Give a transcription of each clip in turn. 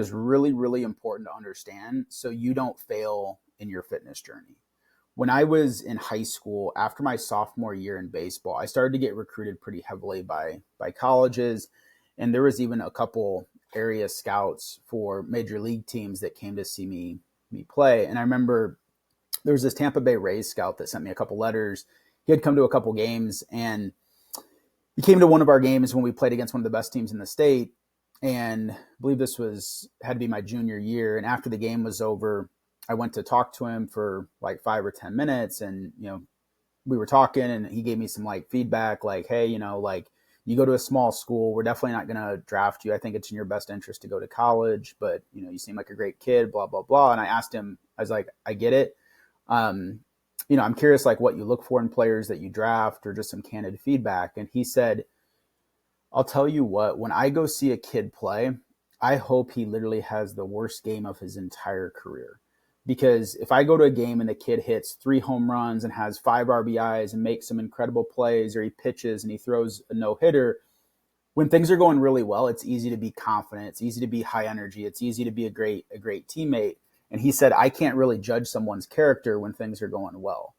is really, really important to understand so you don't fail in your fitness journey. When I was in high school, after my sophomore year in baseball, I started to get recruited pretty heavily by colleges. And there was even a couple area scouts for major league teams that came to see me play. And I remember there was this Tampa Bay Rays scout that sent me a couple letters. He had come to a couple games, and he came to one of our games when we played against one of the best teams in the state. And I believe this had to be my junior year. And after the game was over, I went to talk to him for like 5 or 10 minutes. And, we were talking, and he gave me some like feedback, like, hey, like, you go to a small school, we're definitely not going to draft you. I think it's in your best interest to go to college, but you seem like a great kid, blah, blah, blah. And I asked him, I was like, I get it. I'm curious, like, what you look for in players that you draft, or just some candid feedback. And he said, I'll tell you what, when I go see a kid play, I hope he literally has the worst game of his entire career. Because if I go to a game and the kid hits 3 home runs and has 5 RBIs and makes some incredible plays, or he pitches and he throws a no-hitter, when things are going really well, it's easy to be confident. It's easy to be high energy. It's easy to be a great teammate. And he said, I can't really judge someone's character when things are going well.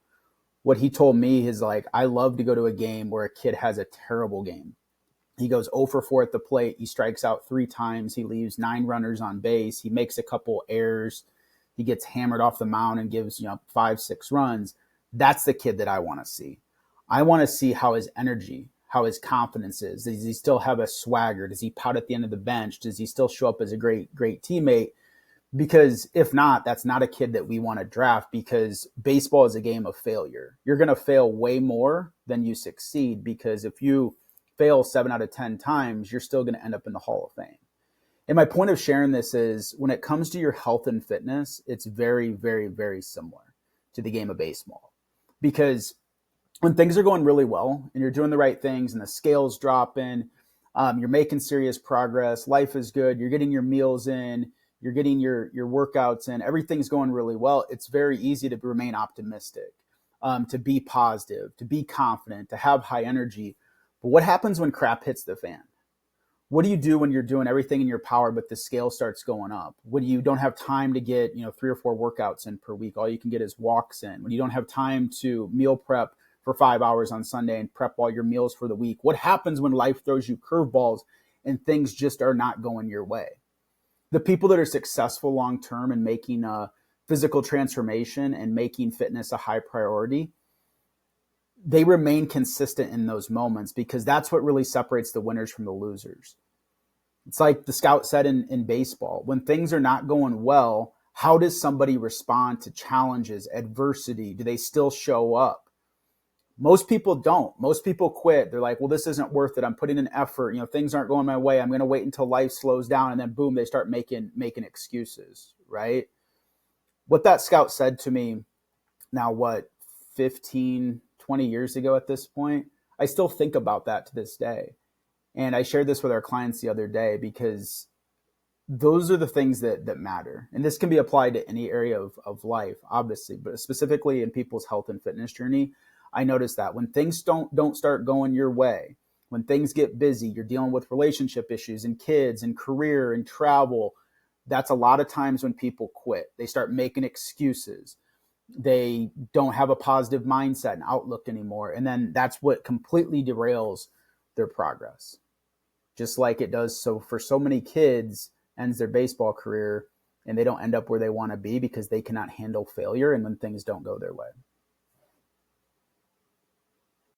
What he told me is, like, I love to go to a game where a kid has a terrible game. He goes 0 for 4 at the plate. He strikes out 3 times. He leaves 9 runners on base. He makes a couple errors. He gets hammered off the mound and gives 5, 6 runs. That's the kid that I want to see. I want to see how his energy, how his confidence is. Does he still have a swagger? Does he pout at the end of the bench? Does he still show up as a great teammate? Because if not, that's not a kid that we want to draft, because baseball is a game of failure. You're going to fail way more than you succeed, because if you fail 7 out of 10 times, you're still going to end up in the Hall of Fame. And my point of sharing this is, when it comes to your health and fitness, it's very, very, very similar to the game of baseball. Because when things are going really well and you're doing the right things and the scale's dropping, you're making serious progress, life is good, you're getting your meals in, you're getting your workouts in, everything's going really well, it's very easy to remain optimistic, to be positive, to be confident, to have high energy. But what happens when crap hits the fan? What do you do when you're doing everything in your power, but the scale starts going up? When you don't have time to get 3 or 4 workouts in per week, all you can get is walks in. When you don't have time to meal prep for 5 hours on Sunday and prep all your meals for the week? What happens when life throws you curveballs and things just are not going your way? The people that are successful long-term in making a physical transformation and making fitness a high priority, they remain consistent in those moments, because that's what really separates the winners from the losers. It's like the scout said in baseball, when things are not going well, how does somebody respond to challenges, adversity? Do they still show up? Most people don't. Most people quit. They're like, well, this isn't worth it. I'm putting in effort. Things aren't going my way. I'm going to wait until life slows down. And then boom, they start making excuses, right? What that scout said to me now, 15, 20 years ago at this point, I still think about that to this day. And I shared this with our clients the other day, because those are the things that matter. And this can be applied to any area of life, obviously, but specifically in people's health and fitness journey. I noticed that when things don't start going your way, when things get busy, you're dealing with relationship issues and kids and career and travel, that's a lot of times when people quit. They start making excuses. They don't have a positive mindset and outlook anymore. And then that's what completely derails their progress. Just like it does so for so many kids, ends their baseball career, and they don't end up where they want to be because they cannot handle failure and when things don't go their way.